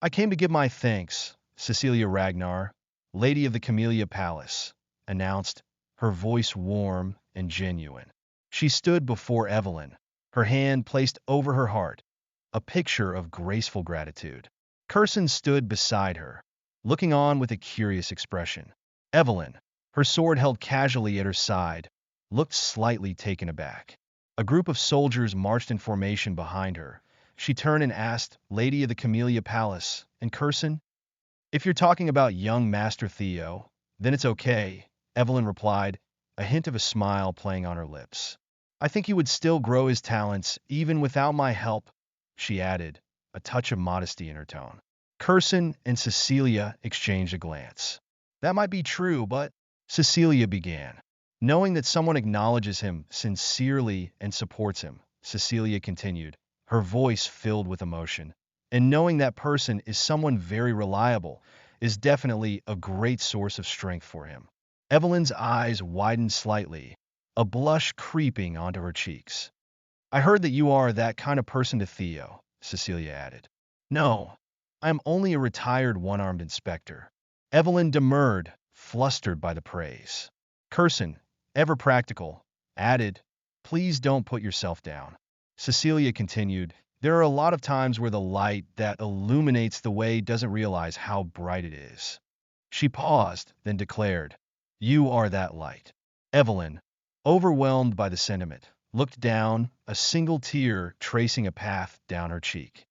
I came to give my thanks, Cecilia Ragnar, Lady of the Camellia Palace, announced, her voice warm and genuine. She stood before Evelyn, her hand placed over her heart, a picture of graceful gratitude. Curson stood beside her, looking on with a curious expression. Evelyn, her sword held casually at her side, looked slightly taken aback. A group of soldiers marched in formation behind her. She turned and asked, Lady of the Camellia Palace, and Curson? If you're talking about young Master Theo, then it's okay, Evelyn replied, a hint of a smile playing on her lips. I think he would still grow his talents even without my help, she added, a touch of modesty in her tone. Curson and Cecilia exchanged a glance. That might be true, but Cecilia began. Knowing that someone acknowledges him sincerely and supports him, Cecilia continued, her voice filled with emotion. And knowing that person is someone very reliable is definitely a great source of strength for him. Evelyn's eyes widened slightly, a blush creeping onto her cheeks. I heard that you are that kind of person to Theo, Cecilia added. No, I am only a retired one-armed inspector. Evelyn demurred, flustered by the praise. Curson, ever practical, added, please don't put yourself down. Cecilia continued, there are a lot of times where the light that illuminates the way doesn't realize how bright it is. She paused, then declared, you are that light. Evelyn, overwhelmed by the sentiment, looked down, a single tear tracing a path down her cheek.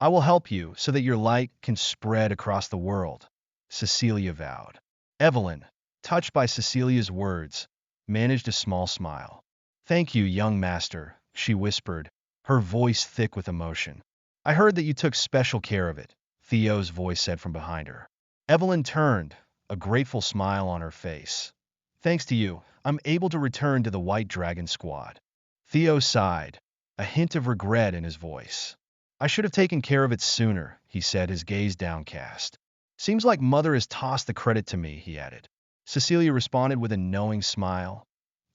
I will help you so that your light can spread across the world, Cecilia vowed. Evelyn, touched by Cecilia's words, managed a small smile. Thank you, young master, she whispered, her voice thick with emotion. I heard that you took special care of it, Theo's voice said from behind her. Evelyn turned, a grateful smile on her face. Thanks to you, I'm able to return to the White Dragon Squad. Theo sighed, a hint of regret in his voice. I should have taken care of it sooner, he said, his gaze downcast. Seems like Mother has tossed the credit to me, he added. Cecilia responded with a knowing smile.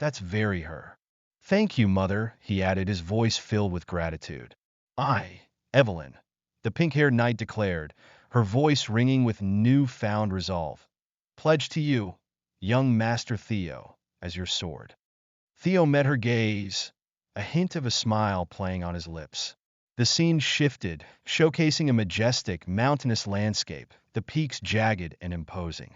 That's very her. Thank you, Mother, he added, his voice filled with gratitude. Evelyn, the pink-haired knight declared, her voice ringing with new-found resolve. Pledge to you, young Master Theo, as your sword. Theo met her gaze, a hint of a smile playing on his lips. The scene shifted, showcasing a majestic, mountainous landscape, the peaks jagged and imposing.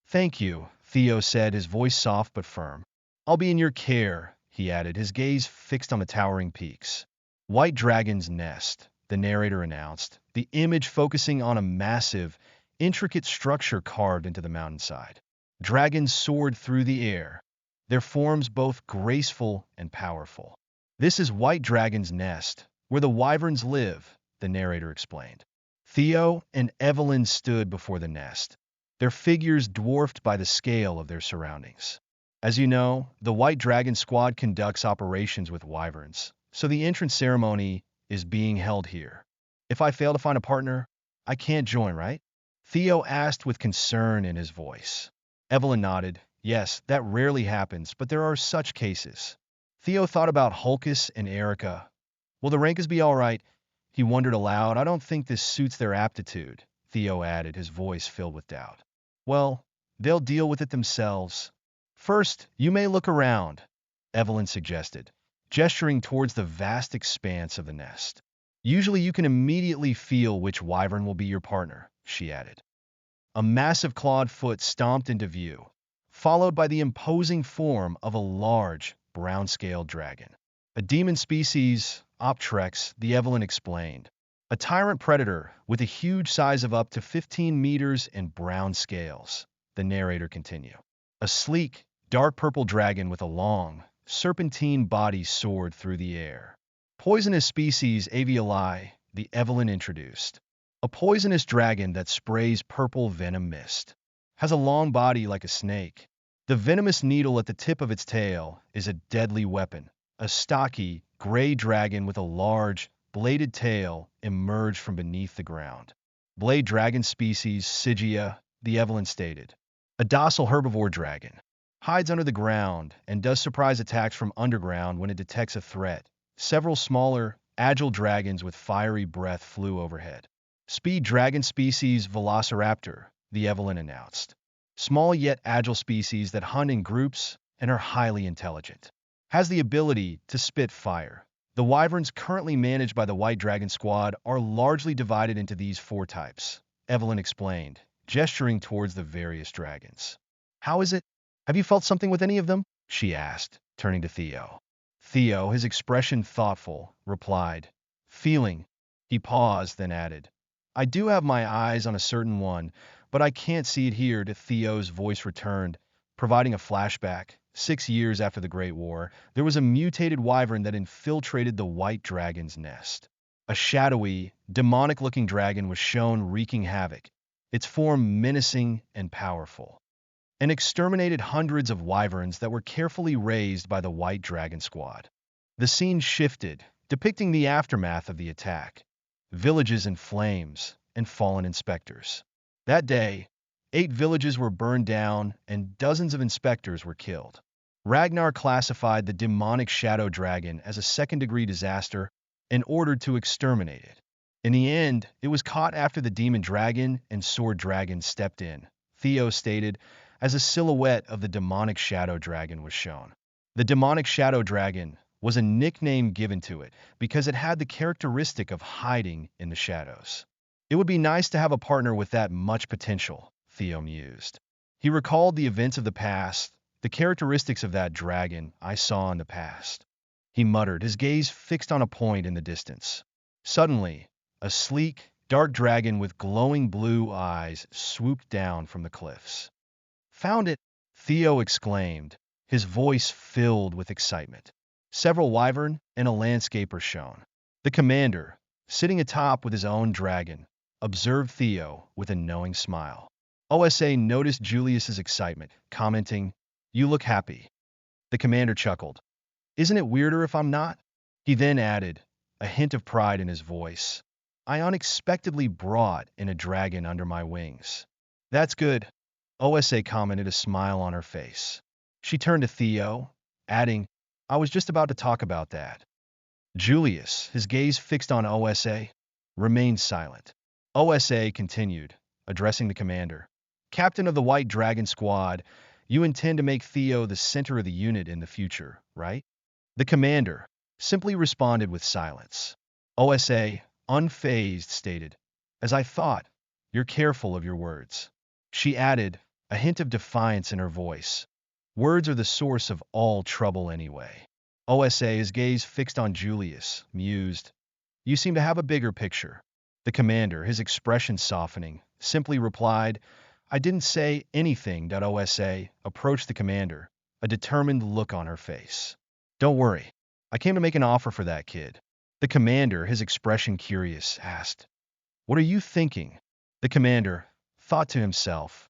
Thank you, Theo said, his voice soft but firm. I'll be in your care, he added, his gaze fixed on the towering peaks. White Dragon's Nest, the narrator announced, the image focusing on a massive, intricate structure carved into the mountainside. Dragons soared through the air, their forms both graceful and powerful. This is White Dragon's Nest, where the wyverns live, the narrator explained. Theo and Evelyn stood before the nest, their figures dwarfed by the scale of their surroundings. As you know, the White Dragon Squad conducts operations with wyverns, so the entrance ceremony is being held here. If I fail to find a partner, I can't join, right? Theo asked with concern in his voice. Evelyn nodded. Yes, that rarely happens, but there are such cases. Theo thought about Hulkus and Erica. Will the Rankers be all right? He wondered aloud. I don't think this suits their aptitude, Theo added, his voice filled with doubt. Well, they'll deal with it themselves. First, you may look around, Evelyn suggested, gesturing towards the vast expanse of the nest. Usually you can immediately feel which wyvern will be your partner, she added. A massive clawed foot stomped into view, followed by the imposing form of a large, brown-scaled dragon. A demon species, Optrex, the Evelyn explained. A tyrant predator with a huge size of up to 15 meters and brown scales, the narrator continued. A sleek, dark purple dragon with a long, serpentine body soared through the air. Poisonous species Aviali, the Evelyn introduced. A poisonous dragon that sprays purple venom mist. Has a long body like a snake. The venomous needle at the tip of its tail is a deadly weapon. A stocky, gray dragon with a large, bladed tail emerged from beneath the ground. Blade dragon species Sigia, the Evelyn stated. A docile herbivore dragon. Hides under the ground and does surprise attacks from underground when it detects a threat. Several smaller, agile dragons with fiery breath flew overhead. Speed dragon species Velociraptor, the Evelyn announced. Small yet agile species that hunt in groups and are highly intelligent. Has the ability to spit fire. The wyverns currently managed by the White Dragon Squad are largely divided into these 4 types, Evelyn explained, gesturing towards the various dragons. How is it? Have you felt something with any of them? She asked, turning to Theo. Theo, his expression thoughtful, replied, feeling. He paused, then added, I do have my eyes on a certain one, but I can't see it here. To Theo's voice returned, providing a flashback. 6 years after the Great War, there was a mutated wyvern that infiltrated the White Dragon's nest. A shadowy, demonic-looking dragon was shown wreaking havoc, its form menacing and powerful, and exterminated hundreds of wyverns that were carefully raised by the White Dragon Squad. The scene shifted, depicting the aftermath of the attack. Villages in flames and fallen inspectors. That day, 8 villages were burned down and dozens of inspectors were killed. Ragnar classified the demonic shadow dragon as a second-degree disaster and ordered to exterminate it. In the end, it was caught after the demon dragon and sword dragon stepped in, Theo stated, as a silhouette of the demonic shadow dragon was shown. The demonic shadow dragon was a nickname given to it because it had the characteristic of hiding in the shadows. It would be nice to have a partner with that much potential, Theo mused. He recalled the events of the past, the characteristics of that dragon I saw in the past. He muttered, his gaze fixed on a point in the distance. Suddenly, a sleek, dark dragon with glowing blue eyes swooped down from the cliffs. Found it, Theo exclaimed, his voice filled with excitement. Several wyvern and a landscape are shown. The commander, sitting atop with his own dragon, observed Theo with a knowing smile. OSA noticed Julius's excitement, commenting, You look happy. The commander chuckled. Isn't it weirder if I'm not? He then added, a hint of pride in his voice. I unexpectedly brought in a dragon under my wings. That's good. OSA commented, a smile on her face. She turned to Theo, adding, I was just about to talk about that. Julius, his gaze fixed on OSA, remained silent. OSA continued, addressing the commander. Captain of the White Dragon Squad, you intend to make Theo the center of the unit in the future, right? The commander simply responded with silence. OSA, unfazed, stated, As I thought, you're careful of your words. She added, a hint of defiance in her voice. Words are the source of all trouble anyway. OSA, his gaze fixed on Julius, mused, You seem to have a bigger picture. The commander, his expression softening, simply replied, I didn't say anything. OSA approached the commander, a determined look on her face. Don't worry. I came to make an offer for that kid. The commander, his expression curious, asked, What are you thinking? The commander thought to himself,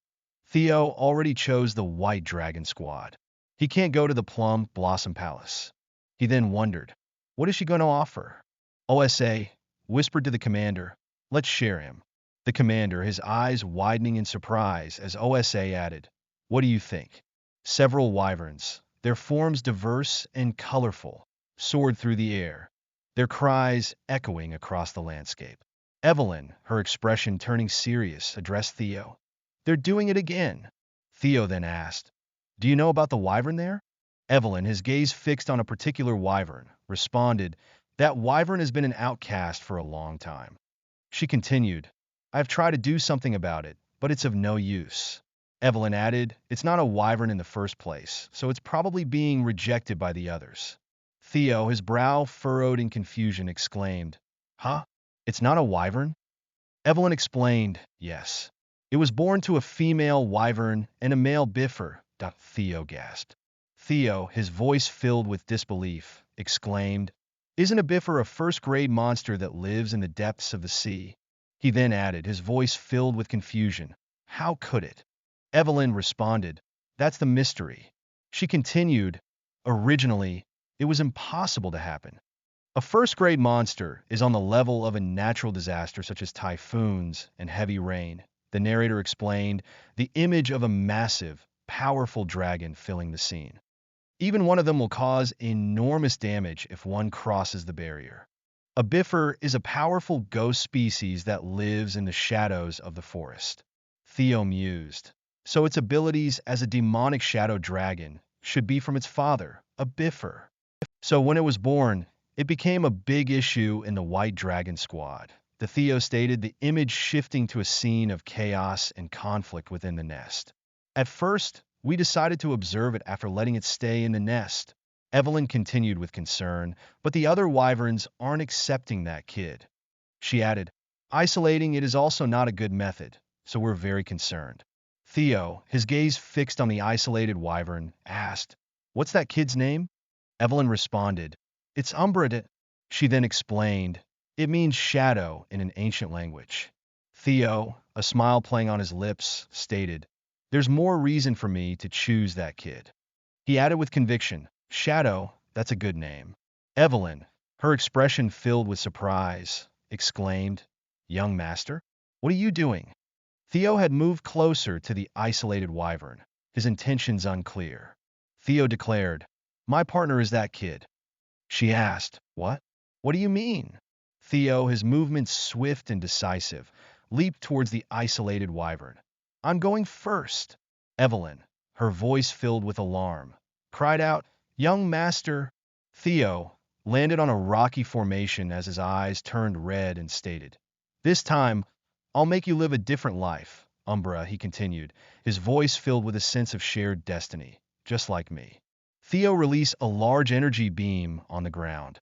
Theo already chose the White Dragon Squad. He can't go to the Plum Blossom Palace. He then wondered, what is she going to offer? OSA whispered to the commander, Let's share him. The commander, his eyes widening in surprise as OSA added, What do you think? Several wyverns, their forms diverse and colorful, soared through the air, their cries echoing across the landscape. Evelyn, her expression turning serious, addressed Theo. They're doing it again. Theo then asked, Do you know about the wyvern there? Evelyn, his gaze fixed on a particular wyvern, responded, That wyvern has been an outcast for a long time. She continued, I've tried to do something about it, but it's of no use. Evelyn added, It's not a wyvern in the first place, so it's probably being rejected by the others. Theo, his brow furrowed in confusion, exclaimed, Huh? It's not a wyvern? Evelyn explained, Yes. It was born to a female wyvern and a male biffer. Theo gasped. Theo, his voice filled with disbelief, exclaimed, Isn't a biffer a first-grade monster that lives in the depths of the sea? He then added, his voice filled with confusion, How could it? Evelyn responded, That's the mystery. She continued, Originally, it was impossible to happen. A first-grade monster is on the level of a natural disaster such as typhoons and heavy rain. The narrator explained, the image of a massive, powerful dragon filling the scene. Even one of them will cause enormous damage if one crosses the barrier. A biffer is a powerful ghost species that lives in the shadows of the forest. Theo mused. So its abilities as a demonic shadow dragon should be from its father, a biffer. So when it was born, it became a big issue in the White Dragon Squad. The Theo stated, the image shifting to a scene of chaos and conflict within the nest. At first, we decided to observe it after letting it stay in the nest. Evelyn continued with concern, but the other wyverns aren't accepting that kid. She added, isolating it is also not a good method, so we're very concerned. Theo, his gaze fixed on the isolated wyvern, asked, what's that kid's name? Evelyn responded, it's Umbra. She then explained, it means shadow in an ancient language. Theo, a smile playing on his lips, stated, there's more reason for me to choose that kid. He added with conviction, shadow, that's a good name. Evelyn, her expression filled with surprise, exclaimed, young master, what are you doing? Theo had moved closer to the isolated wyvern, his intentions unclear. Theo declared, my partner is that kid. She asked, what? What do you mean? Theo, his movements swift and decisive, leaped towards the isolated wyvern. I'm going first. Evelyn, her voice filled with alarm, cried out, young master. Theo landed on a rocky formation as his eyes turned red and stated, this time, I'll make you live a different life, Umbra, he continued, his voice filled with a sense of shared destiny, just like me. Theo released a large energy beam on the ground.